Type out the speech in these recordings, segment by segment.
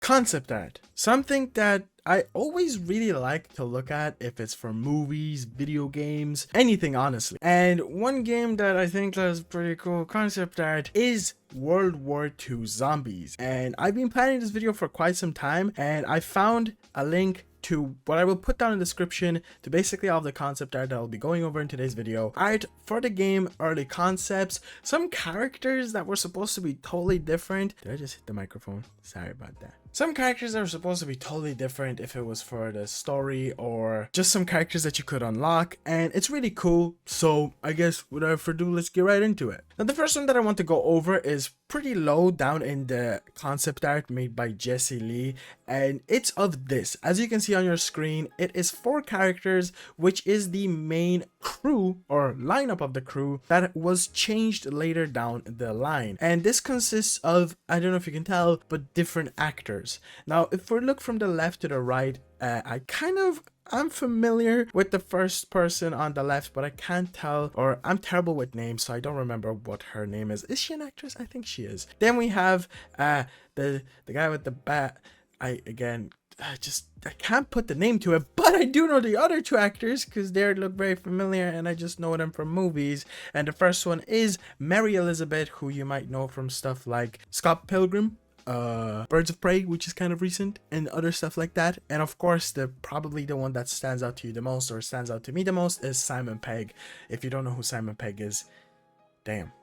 Concept art, something that I always really like to look at if it's for movies, video games, anything honestly. And one game that I think has pretty cool concept art is World War II Zombies. And I've been planning this video for quite some time, and I found a link to what I will put down in the description to basically all of the concept art that I'll be going over in today's video. Art for the game, early concepts, some characters that were supposed to be totally different. Did I just hit the microphone? Sorry about that. Some characters that were supposed to be totally different if it was for the story or just some characters that you could unlock, and it's really cool. So I guess without further ado, let's get right into it. Now the first one that I want to go over is pretty low down in the concept art made by Jesse Lee, and it's of this. As you can see on your screen, it is 4 characters, which is the main crew or lineup of the crew that was changed later down the line. And this consists of, I don't know if you can tell, but different actors. Now if we look from the left to the right, I'm familiar with the first person on the left, but I can't tell, or I'm terrible with names, so I don't remember what her name is. Is she an actress? I think she is. Then we have the guy with the bat. I can't put the name to it, but I do know the other 2 actors because they look very familiar and I just know them from movies. And the first one is Mary Elizabeth, who you might know from stuff like Scott Pilgrim, Birds of Prey, which is kind of recent, and other stuff like that. And of course, probably the one that stands out to you the most, or stands out to me the most, is Simon Pegg. If you don't know who Simon Pegg is, damn.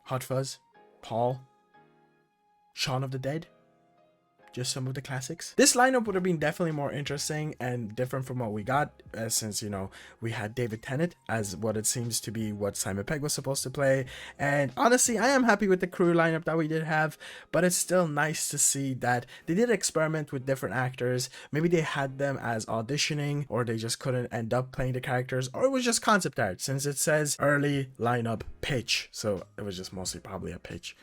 Hot Fuzz, Paul, Shaun of the Dead, just some of the classics. This lineup would have been definitely more interesting and different from what we got, since, you know, we had David Tennant as what it seems to be what Simon Pegg was supposed to play. And honestly, I am happy with the crew lineup that we did have, but it's still nice to see that they did experiment with different actors. Maybe they had them as auditioning, or they just couldn't end up playing the characters, or it was just concept art, since it says early lineup pitch, so it was just mostly probably a pitch.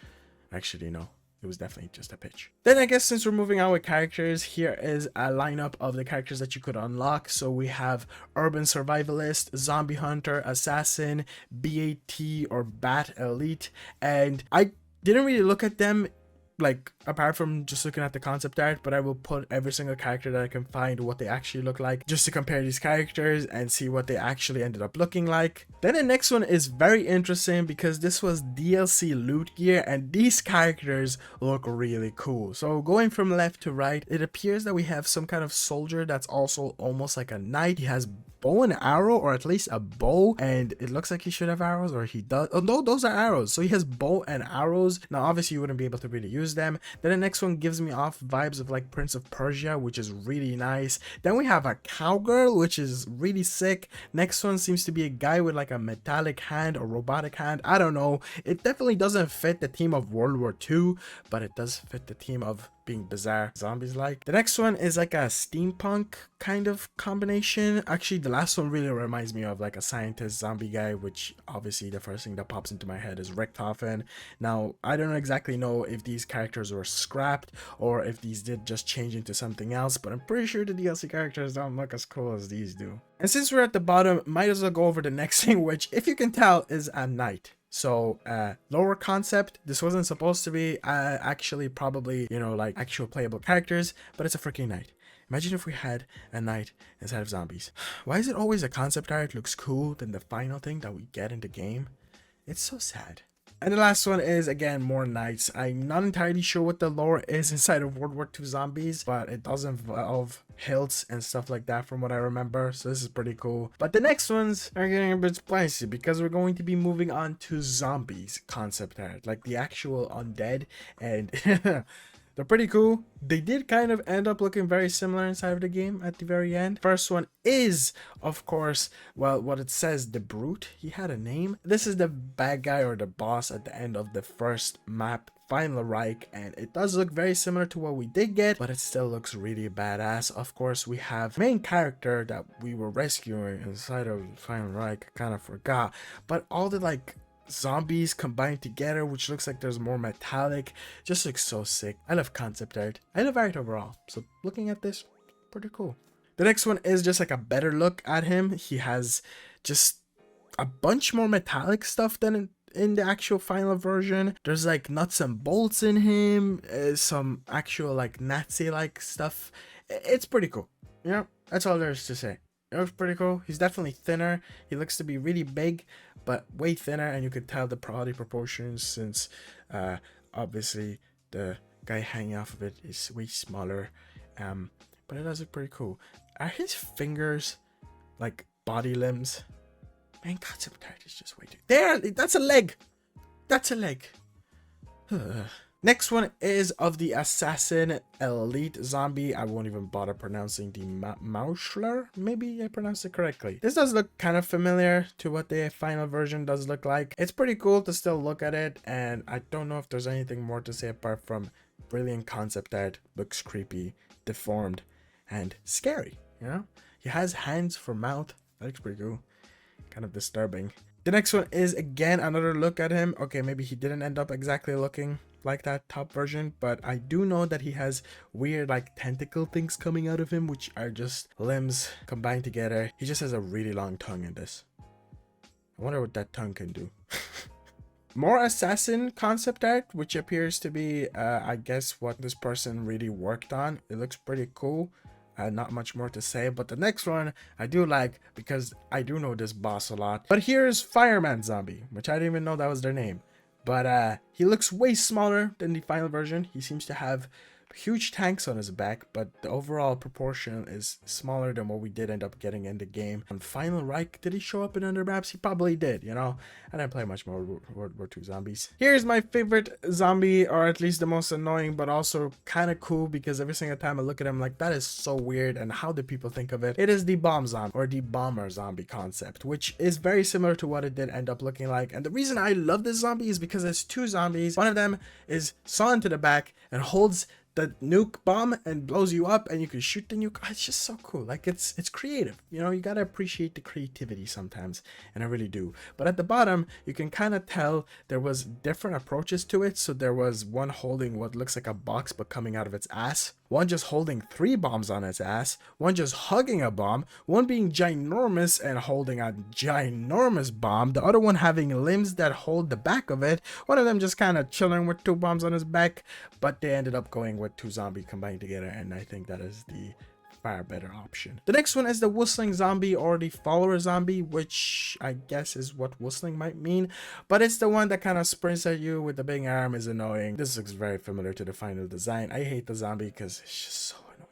Actually, no. It was definitely just a pitch. Then I guess since we're moving on with characters, here is a lineup of the characters that you could unlock. So we have Urban Survivalist, Zombie Hunter, Assassin, BAT or Bat Elite, and I didn't really look at them like apart from just looking at the concept art, but I will put every single character that I can find what they actually look like, just to compare these characters and see what they actually ended up looking like. Then the next one is very interesting because this was DLC loot gear, and these characters look really cool. So going from left to right, it appears that we have some kind of soldier that's also almost like a knight. He has bow and arrow, or at least a bow, and it looks like he should have arrows, or he does. Oh no, those are arrows. So he has bow and arrows. Now obviously you wouldn't be able to really use them. Then the next one gives me off vibes of like Prince of Persia, which is really nice. Then we have a cowgirl, which is really sick. Next one seems to be a guy with like a metallic hand or robotic hand. I don't know. It definitely doesn't fit the theme of World War II, but it does fit the theme of being bizarre zombies like. The next one is like a steampunk kind of combination. Actually, the last one really reminds me of like a scientist zombie guy, which obviously the first thing that pops into my head is Richthofen. Now, I don't exactly know if these characters were scrapped or if these did just change into something else, but I'm pretty sure the DLC characters don't look as cool as these do. And since we're at the bottom, might as well go over the next thing, which, if you can tell, is a knight. So lower concept, this wasn't supposed to be actually probably, you know, like actual playable characters, but it's a freaking knight. Imagine if we had a knight instead of zombies. Why is it always a concept art looks cool than the final thing that we get in the game? It's so sad. And the last one is, again, more knights. I'm not entirely sure what the lore is inside of World War II Zombies, but it does involve hilts and stuff like that from what I remember, so this is pretty cool. But the next ones are getting a bit spicy because we're going to be moving on to zombies concept art, like the actual undead, and they're pretty cool. They did kind of end up looking very similar inside of the game at the very end. First one is, of course, well, what it says, the Brute. He had a name. This is the bad guy or the boss at the end of the first map, Final Reich, and it does look very similar to what we did get, but it still looks really badass. Of course, we have main character that we were rescuing inside of Final Reich. I kind of forgot, but all the like zombies combined together, which looks like there's more metallic, just looks so sick. I love concept art. I love art overall, so looking at this, pretty cool. The next one is just like a better look at him. He has just a bunch more metallic stuff than in the actual final version. There's like nuts and bolts in him, some actual like Nazi like stuff. It's pretty cool. Yeah, that's all there is to say. It looks pretty cool. He's definitely thinner. He looks to be really big, but way thinner, and you could tell the body proportions since obviously the guy hanging off of it is way smaller. But it does look pretty cool. Are his fingers like body limbs? Man, concept art is just way too. There, that's a leg. That's a leg. Next one is of the Assassin Elite Zombie. I won't even bother pronouncing the Mauschler. Maybe I pronounced it correctly. This does look kind of familiar to what the final version does look like. It's pretty cool to still look at it, and I don't know if there's anything more to say apart from brilliant concept art. Looks creepy, deformed, and scary. You know, he has hands for mouth. That looks pretty cool. Kind of disturbing. The next one is again another look at him. Okay, maybe he didn't end up exactly looking like that top version, but I do know that he has weird like tentacle things coming out of him, which are just limbs combined together. He just has a really long tongue in this. I wonder what that tongue can do. More assassin concept art, which appears to be I guess what this person really worked on. It looks pretty cool. Not much more to say, but the next one I do like because I do know this boss a lot. But here's Fireman Zombie, which I didn't even know that was their name. But he looks way smaller than the final version. He seems to have huge tanks on his back, but the overall proportion is smaller than what we did end up getting in the game. On Final Reich, did he show up in other maps? He probably did, you know? I didn't play much more World War II Zombies. Here's my favorite zombie, or at least the most annoying, but also kind of cool, because every single time I look at him, like, that is so weird, and how do people think of it? It is the bomb zombie, or the bomber zombie concept, which is very similar to what it did end up looking like. And the reason I love this zombie is because there's two zombies. One of them is sawn to the back and holds the nuke bomb and blows you up, and you can shoot the nuke. It's just so cool. Like, it's creative, you know? You gotta appreciate the creativity sometimes, and I really do. But at the bottom, you can kind of tell there was different approaches to it. So there was one holding what looks like a box but coming out of its ass, one just holding 3 bombs on its ass, one just hugging a bomb, one being ginormous and holding a ginormous bomb, the other one having limbs that hold the back of it, one of them just kind of chilling with 2 bombs on his back. But they ended up going with 2 zombies combined together, and I think that is the far better option. The next one is the whistling zombie, or the follower zombie, which I guess is what whistling might mean, but it's the one that kind of sprints at you with the big arm. Is annoying. This looks very familiar to the final design. I hate the zombie because it's just so annoying.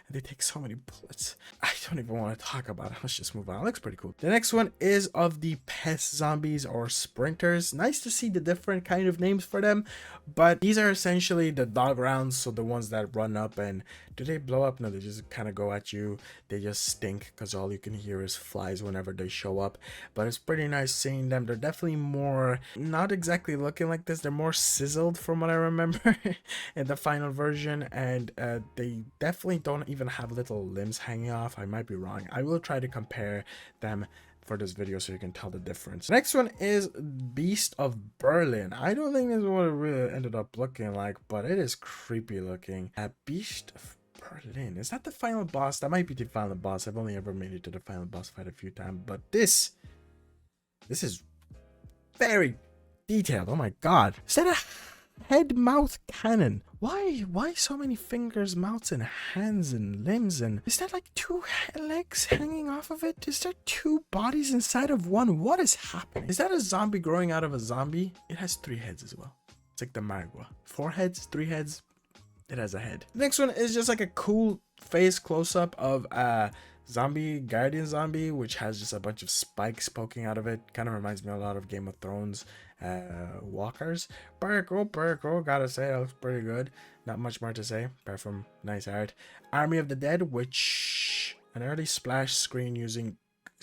They take so many bullets. I don't even want to talk about it. Let's just move on. It looks pretty cool. The next one is of the pest zombies, or sprinters. Nice to see the different kind of names for them, but these are essentially the dog rounds, so the ones that run up. And do they blow up? No, they just kind of go at you. They just stink because all you can hear is flies whenever they show up. But it's pretty nice seeing them. They're definitely more, not exactly looking like this. They're more sizzled from what I remember in the final version, and they definitely don't even have little limbs hanging off. I might be wrong. I will try to compare them for this video so you can tell the difference. Next one is Beast of Berlin. I don't think this is what it really ended up looking like, but it is creepy looking. Beast of Berlin. Is that the final boss? That might be the final boss. I've only ever made it to the final boss fight a few times, but this is very detailed. Oh my god. Is that a head mouth cannon? Why so many fingers, mouths, and hands and limbs? And is that like 2 legs hanging off of it? Is there 2 bodies inside of one? What is happening? Is that a zombie growing out of a zombie? It has 3 heads as well. It's like the Magua. 4 heads, 3 heads. It has a head. The next one is just like a cool face close-up of zombie, guardian zombie, which has just a bunch of spikes poking out of it. Kind of reminds me a lot of Game of Thrones walkers. Pretty cool, gotta say, that looks pretty good. Not much more to say apart from nice art. Army of the Dead, which an early splash screen using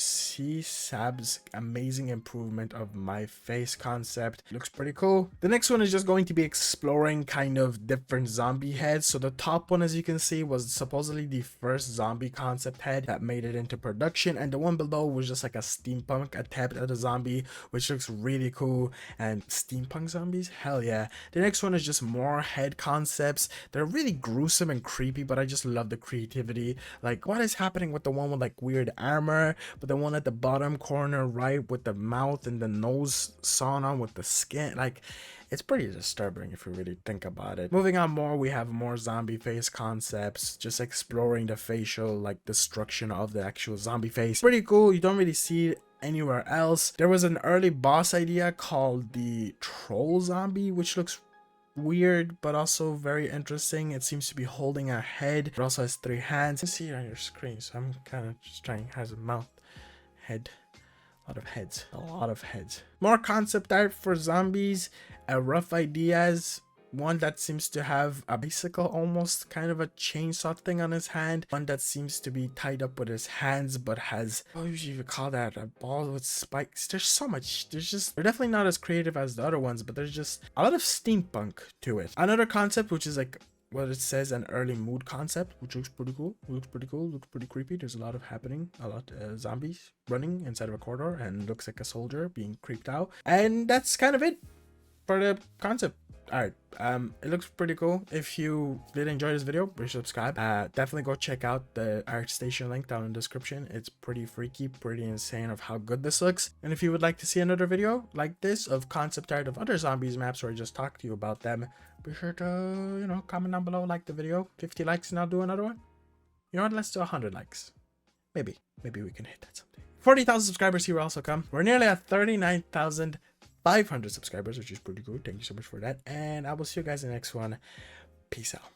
C-Sab's amazing improvement of my face concept. Looks pretty cool. The next one is just going to be exploring kind of different zombie heads. So the top one, as you can see, was supposedly the first zombie concept head that made it into production, and the one below was just like a steampunk attempt at a zombie, which looks really cool. And steampunk zombies, hell yeah. The next one is just more head concepts. They're really gruesome and creepy, but I just love the creativity. Like, what is happening with the one with like weird armor, but the one at the bottom corner right with the mouth and the nose sawn on with the skin, like it's pretty disturbing if you really think about it. Moving on more, we have more zombie face concepts, just exploring the facial like destruction of the actual zombie face. Pretty cool. You don't really see it anywhere else. There was an early boss idea called the troll zombie, which looks weird but also very interesting. It seems to be holding a head. It also has 3 hands. You can see it on your screen, so I'm kind of just trying. Has a mouth, head, a lot of heads. More concept art for zombies, rough ideas. One that seems to have a bicycle, almost kind of a chainsaw thing on his hand. One that seems to be tied up with his hands but has, what would you even call that, a ball with spikes. There's so much. They're definitely not as creative as the other ones, but there's just a lot of steampunk to it. Another concept, which is like what it says, an early mood concept, which looks pretty cool. Looks pretty creepy. There's a lot of happening, zombies running inside of a corridor, and looks like a soldier being creeped out. And that's kind of it for the concept. All right, it looks pretty cool. If you did enjoy this video, please subscribe. Definitely go check out the ArtStation link down in the description. It's pretty freaky, pretty insane of how good this looks. And if you would like to see another video like this of concept art of other zombies maps, or just talk to you about them, be sure to, comment down below, like the video. 50 likes and I'll do another one. You know what, let's do 100 likes. Maybe we can hit that someday. 40,000 subscribers here will also come. We're nearly at 39,500 subscribers, which is pretty cool. Thank you so much for that. And I will see you guys in the next one. Peace out.